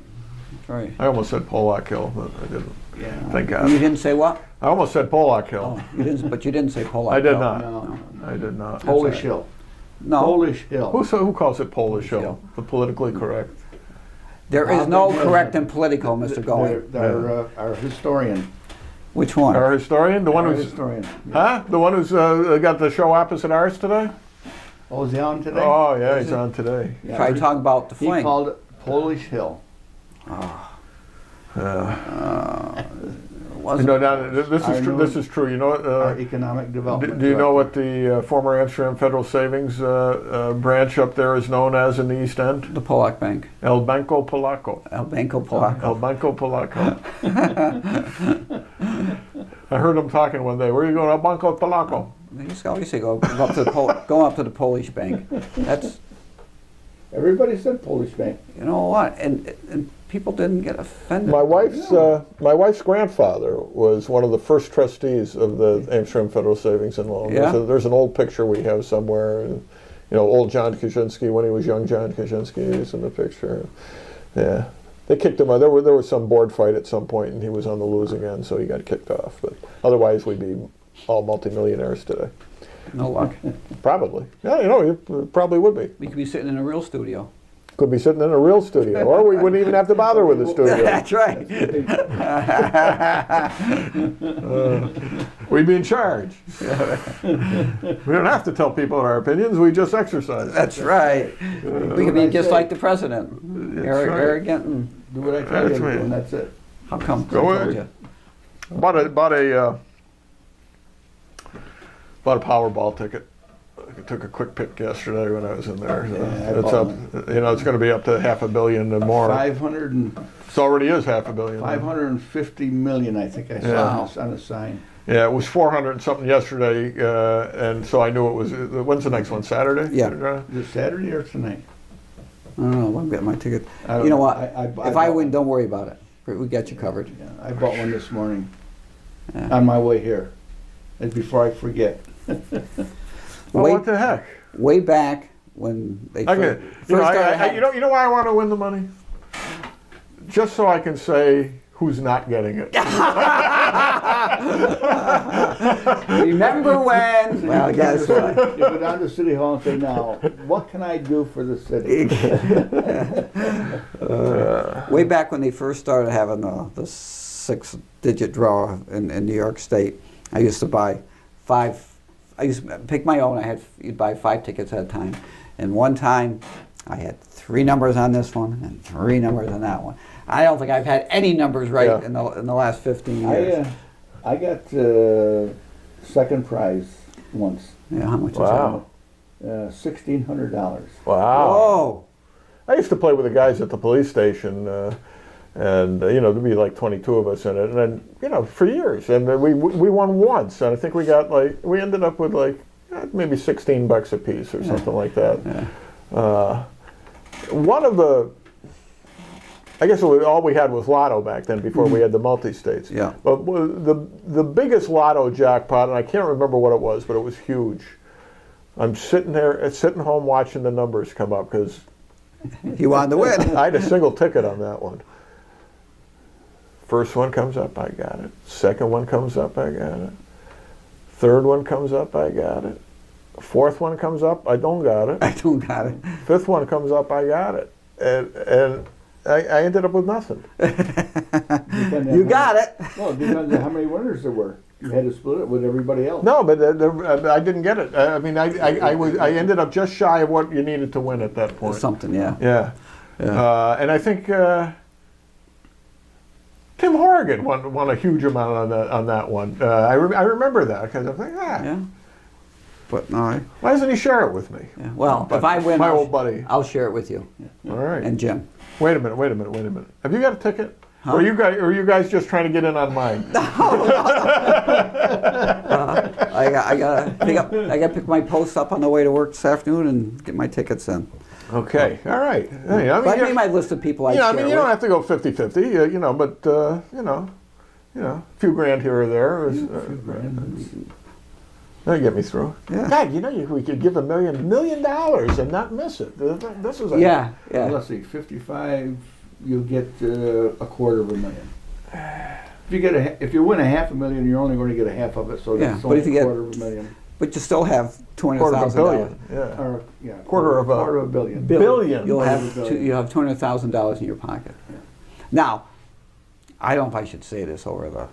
That's right. I almost said Pollock Hill, but I didn't. Yeah. Thank God. You didn't say what? I almost said Pollock Hill. Oh, you didn't. But you didn't say Pollock. I did Hill. not. No. I did not. Polish right. Hill. No. Polish Hill. Who calls it Polish Hill? Hill. The politically correct. There is no correct and political, Mr. Going. Our historian. Which one? Our historian, the one Our who's historian. huh? The one who's got the show opposite ours today. Oh, is he on today? Oh yeah, he's on today. Yeah. Try talking about the He fling. called it Polish Hill. You know, now, this Our is true. new- This is true. You know, Our economic development. do you know what the former Amsterdam Federal Savings branch up there is known as in the East End? The Polak Bank. El Banco Polacco. El Banco Polacco. El Banco Polacco. I heard him talking one day. Where are you going? El Banco Polacco. They used to always say go up to the go up to the Polish bank. That's, Everybody said Polish Bank. you know what, and people didn't get offended. My wife's grandfather was one of the first trustees of the Amsterdam Federal Savings and Loan. Yeah? There's an old picture we have somewhere. You know, old John Kaczynski, when he was young John Kaczynski, is in the picture. Yeah. They kicked him out. There was some board fight at some point, and he was on the losing end, so he got kicked off. But otherwise, we'd be all multimillionaires today. No luck. Probably. Yeah, you know, you probably would be. We could be sitting in a real studio. Could be sitting in a real studio, or we wouldn't even have to bother with the studio. That's right. We'd be in charge. We don't have to tell people our opinions. We just exercise. That's right. We could be just like the president. That's right. Arrogant and Do what I tell you That's to me. do, and that's it. how come? Go I ahead. told you. Bought a Powerball ticket. I took a quick pick yesterday when I was in there. Yeah, I It's bought up. one. You know, it's going to be up to $500 million and more. 500 and It already is $500 million. 550 million, I think I Yeah. saw on a sign. Yeah, it was 400 and something yesterday, and so I knew it was. When's the next one? Saturday? Yeah. Is it Saturday or tonight? I don't know. I'm getting my ticket. I don't You know know. what? I If I bought- win, don't worry about it. We got you covered. Yeah, I bought one this morning Yeah. on my way here, and before I forget. Well, Way, what the heck? way back when they I first, get, you know, started having- you know why I want to win the money? Just so I can say who's not getting it. Remember when? Well, guess what? You go down to City Hall and say, now, what can I do for the city? Way back when they first started having the 6-digit draw in New York State, I used to buy 5. I used to pick my own. You'd buy 5 tickets at a time, and one time I had 3 numbers on this one and 3 numbers on that one. I don't think I've had any numbers right Yeah. in the last 15 years. I got second prize once, Yeah, how much Wow. $1,600. Wow. Whoa! I used to play with the guys at the police station, and you know, there'd be like 22 of us in it, and then you know, for years, and we won once, and I think we ended up with like maybe $16 a piece or something like that. Yeah. One of the, I guess all we had was Lotto back then before we had the multi-states. Yeah. But the biggest Lotto jackpot, and I can't remember what it was, but it was huge. I'm sitting home watching the numbers come up because You wanted to win. I had a single ticket on that one. First one comes up, I got it. Second one comes up, I got it. Third one comes up, I got it. Fourth one comes up, I don't got it. I don't got it. Fifth one comes up, I got it. And I ended up with nothing. You got it. Well, it depends on how many winners there were. You had to split it with everybody else. No, but I didn't get it. I mean, I ended up just shy of what you needed to win at that point. Something, yeah. Yeah. And I think Tim Horrigan won a huge amount on that one. I remember that because I'm like, Yeah. But no. Why doesn't he share it with me? Yeah. Well, But if I win, my old buddy. I'll share it with you All right. and Jim. Wait a minute. Have you got a ticket? Huh? Or are you guys just trying to get in on mine? I gotta pick my post up on the way to work this afternoon and get my tickets in. Okay. All right. Hey, But I made my list of people I share I mean, you with. don't have to go 50-50, but a few grand here or there is. That'll get me through. Yeah. God, we could give $1 million and not miss it. This is Yeah. Let's see, 55, you'll get $250,000. If you win $500,000, you're only going to get a half of it, so Yeah, that's but only if you get- $250,000. But you still have $250,000. $200,000. Yeah. Or, Quarter of a $250,000,000. billion. You'll have $250,000,000. you have $200,000 in your pocket. Now, I don't know if I should say this over the.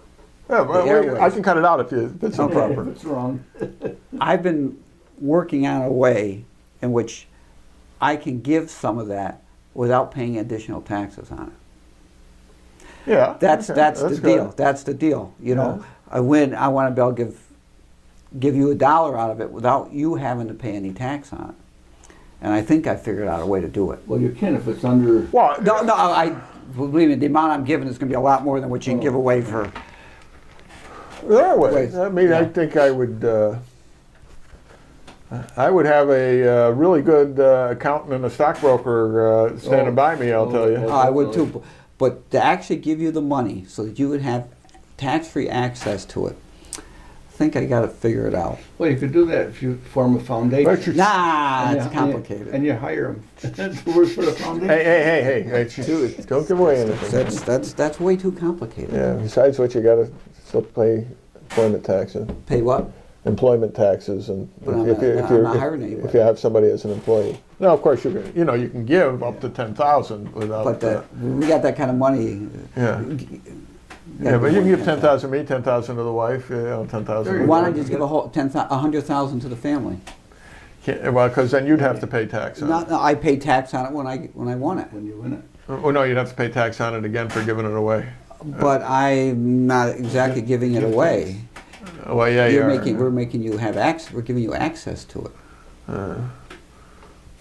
Yeah, well, airways. I can cut it out if it's Okay. improper. If it's wrong. I've been working on a way in which I can give some of that without paying additional taxes on it. Yeah. That's okay, the good. deal. That's the deal. You know, I win. I want to be able to give you $1 out of it without you having to pay any tax on it. And I think I figured out a way to do it. Well, you can if it's under. Well, No, I believe me. The amount I'm giving is going to be a lot more than what you can give away for. there are ways. Ways. I mean, I Yeah. think I would have a really good accountant and a stockbroker standing by me, I'll tell you. I would too. But to actually give you the money so that you would have tax-free access to it, I think I got to figure it out. Well, you could do that if you form a foundation. But you- Nah, And it's you- complicated. And you hire them. That's the word for the foundation. Hey, don't give away anything. That's way too complicated. Yeah, besides which, you gotta still pay employment taxes. Pay what? Employment taxes, and But I'm not hiring anybody. if you have somebody as an employee. Now, of course, you can give up to 10,000 without. But we got that kind of money. Yeah. Yeah, but you can give 10,000 to me, 10,000 to the wife, 10,000. Why don't you just give a whole 100,000 to the family? Well, because then you'd have to pay tax on it. No, I pay tax on it when I want it. When you win it. Oh no, you'd have to pay tax on it again for giving it away. But I'm not exactly giving it away. Well, yeah, We're making you have access. We're giving you access to it.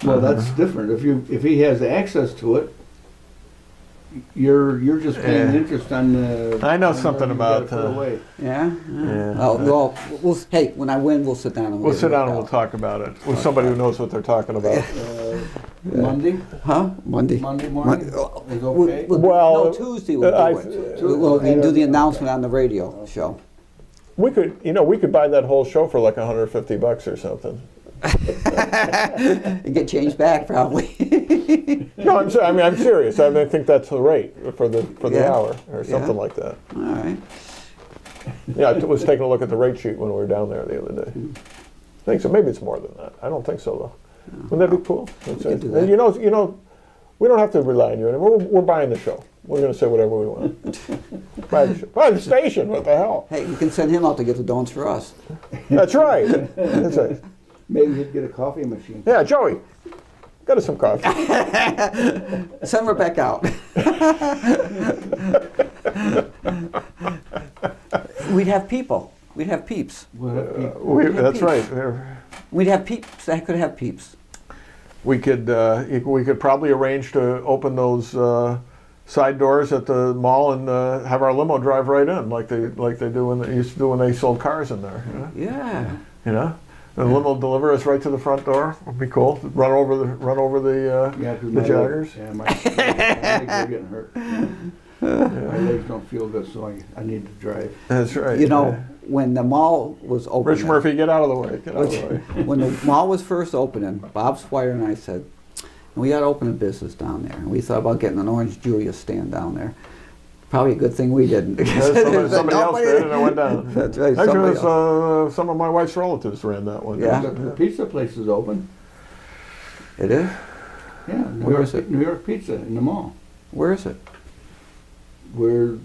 Well, that's different. If he has access to it, you're just paying Yeah. interest on the. I know on something you about, gotta put away. Yeah. Yeah. Oh, well, hey, when I win, we'll sit down and We'll get sit it down and worked we'll out. talk about it with somebody who knows what they're talking about. Monday? Huh? Monday. Monday morning? Mon- Is okay? Well, no, Tuesday we'll I- do it. We'll do the announcement on the radio show. We could buy that whole show for like $150 or something. And get changed back probably. No, I'm serious. I think that's the rate for the Yeah. hour or something Yeah. like that. All right. Yeah, I was taking a look at the rate sheet when we were down there the other day. I think so. Maybe it's more than that. I don't think so though. Wouldn't that be cool? could do that. And you know, we don't have to rely on you anymore. We're buying the show. We're going to say whatever we want. Buy the show. Buy the station. What the hell? Hey, you can send him out to get the donuts for us. That's right. That's right. Maybe he'd get a coffee machine. Yeah, Joey, get us some coffee. Send Rebecca out. We'd have people. We'd have peeps. That's right. We'd have peeps. that could have peeps. We could probably arrange to open those side doors at the mall and have our limo drive right in, like they do when they used to do when they sold cars in there. Yeah. You know, and the limo deliver us right to the front door. Would be cool. Run over the joggers. Yeah, my legs are getting hurt. My legs don't feel good, so I need to drive. That's right. You know, when the mall was open. Rich Murphy, get out of the way. Get out of the way. When the mall was first opening, Bob Swire and I said, we got to open a business down there. And we thought about getting an Orange Julius stand down there. Probably a good thing we didn't. Somebody else did, and it went down. That's right. Actually, somebody else. some of my wife's relatives ran that one. Yeah. The pizza place is open. It is? Yeah, Where is it? New York Pizza in the mall. Where is it? Where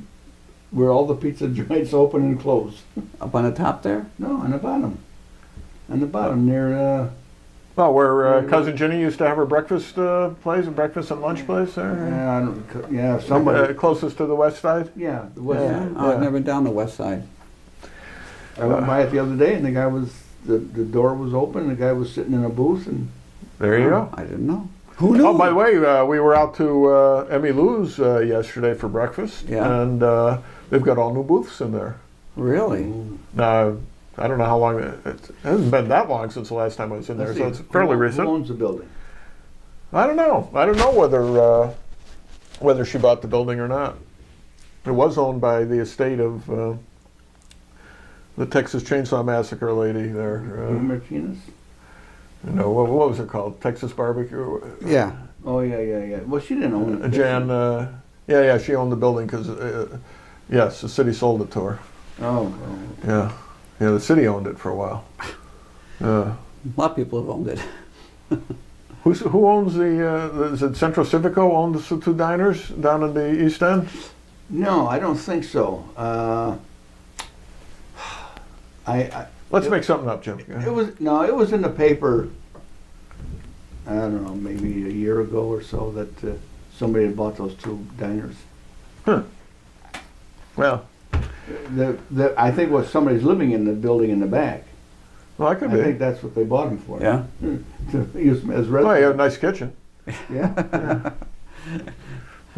all the pizza joints open and close. Up on the top there? No, on the bottom. On the bottom near Well, where cousin Ginny used to have her breakfast place, breakfast and lunch place there. Yeah, somebody. Closest to the west side. Yeah, the west Yeah. side. Oh, I've never been down the west side. I went by it the other day, and the guy was the door was open. And the guy was sitting in a booth, and There you go. I didn't know. Who knew? Oh, by the way, we were out to Emmy Lou's yesterday for breakfast, Yeah. and they've got all new booths in there. Really? Now, I don't know how long it hasn't been that long since the last time I was in there, so it's fairly recent. Who owns the building? I don't know. I don't know whether she bought the building or not. It was owned by the estate of the Texas Chainsaw Massacre lady there. Martinez? What was it called? Texas Barbecue? Yeah. Oh, yeah. Well, she didn't own it. Jan, yeah, she owned the building because, yes, the city sold it to her. Oh. Yeah, the city owned it for a while. A lot of people have owned it. Who owns is it Centro Civico owns the two diners down in the East End? No, I don't think so. Let's make something up, Jim. It was in the paper. I don't know, maybe a year ago or so that somebody had bought those two diners. Huh. Well, I think somebody's living in the building in the back. well, I could I be. think that's what they bought them for. Yeah. To use them as Oh, you have a residents. nice kitchen. Yeah.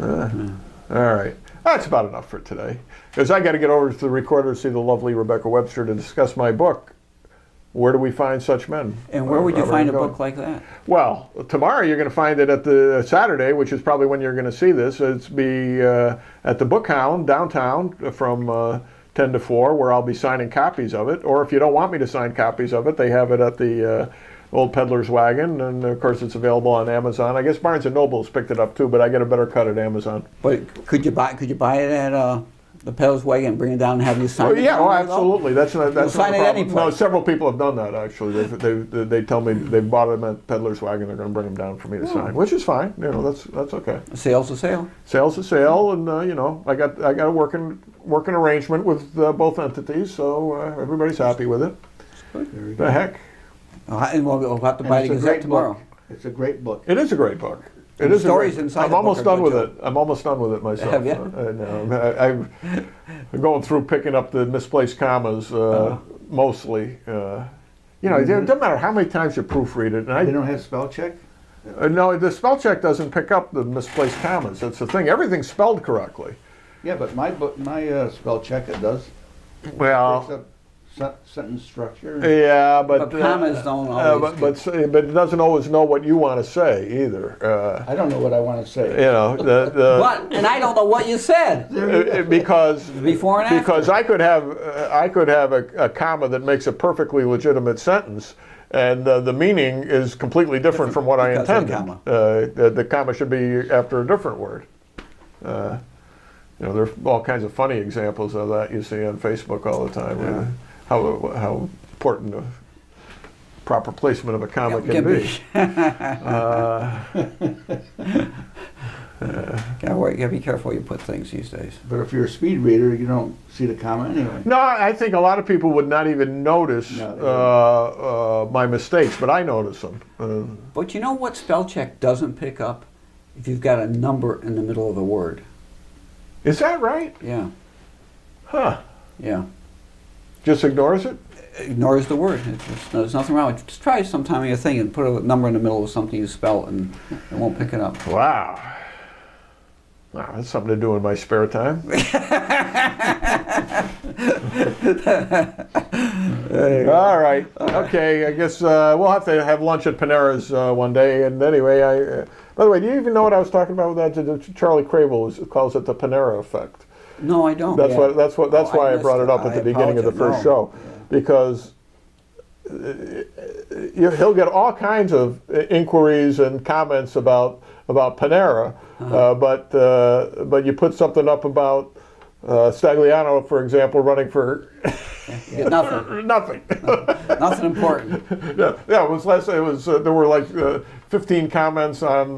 All right. That's about enough for today. Because I got to get over to the recorder to see the lovely Rebecca Webster to discuss my book, Where Do We Find Such Men? And where would you Robert find a Angoin. book like that? Well, tomorrow you're going to find it at the Saturday, which is probably when you're going to see this. It's at the Book Hound downtown from 10 to 4, where I'll be signing copies of it. Or if you don't want me to sign copies of it, they have it at the Old Peddler's Wagon, and of course it's available on Amazon. I guess Barnes and Noble's picked it up too, but I get a better cut at Amazon. But could you buy it at the Peddler's Wagon and bring it down and have you sign Oh, it? yeah, down oh, there, though? absolutely. That's not You'll sign a it problem. any No, place. several people have done that actually. They tell me they bought them at Peddler's Wagon. They're going to bring them down for me to sign, which is fine. That's okay. A sale's a sale. Sale's a sale, and I got a working arrangement with both entities, so everybody's happy with it. Very The good. heck, And we'll have to And buy it's the a Gazette great tomorrow. book. It's a great book. it is a great book. It And the is. stories inside I'm the book almost are done good, with too. it. I'm almost done with it myself. Have you? I'm going through picking up the misplaced commas mostly. It doesn't matter how many times you proofread it. And They don't have spell check? no, the spell check doesn't pick up the misplaced commas. That's the thing. Everything's spelled correctly. Yeah, but my spell check it does. Picks Well, up sentence structure. yeah, but commas don't always. but it doesn't always know what you want to say either. I don't know what I want to say. What? And I don't know what you said. Because Before and after. because I could have a comma that makes a perfectly legitimate sentence, and the meaning is completely different from what I Because of the intended. The comma should be after a different word. There are all kinds of funny examples of that you see on Facebook all the time. Yeah. How important the proper placement of a comma can be. Gotta be careful where you put things these days. But if you're a speed reader, you don't see the comma anyway. No, I think a lot of people would not even notice my mistakes, but I notice them. But you know what spell check doesn't pick up? If you've got a number in the middle of a word. Is that right? Yeah. Huh. Yeah. Just ignores it? Ignores the word. There's nothing wrong with it. Just try sometime in your thing and put a number in the middle of something you spell and it won't pick it up. Wow. Wow, that's something to do in my spare time. All right. Okay, I guess we'll have to have lunch at Panera's one day. And anyway, by the way, do you even know what I was talking about with that? Charlie Crable calls it the Panera effect. No, I don't. That's why I missed brought it up at the beginning of the first show, because he'll get all kinds of inquiries and comments about Panera, but you put something up about Stagliano, for example, running for Nothing. nothing. Nothing important. Yeah, it was less. It was there were like 15 comments on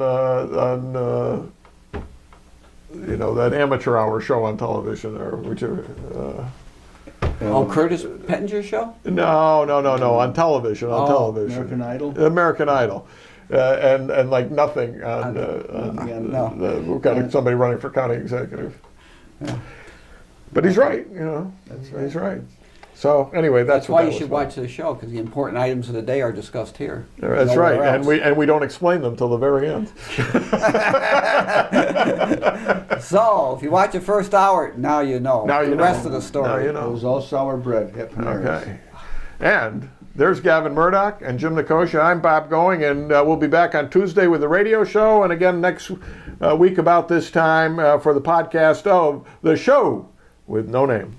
that amateur hour show on television, or which Curtis Pettinger's show? No, on television, American Idol. American Idol. And like nothing on, no. we've got somebody running for county executive. Yeah. But he's right, That's right. he's right. So anyway, That's what why that you should was watch the show, because the important items of the day are discussed here. That's Nowhere right, else. and we don't explain them till the very end. So, if you watch the first hour, now you know. Now you the know. rest of the story. Now you It know. was all sour bread. Hep Harris. Okay. And there's Gavin Murdoch and Jim Nicosia. I'm Bob Going, and we'll be back on Tuesday with the radio show, and again next week about this time for the podcast of The Show with No Name.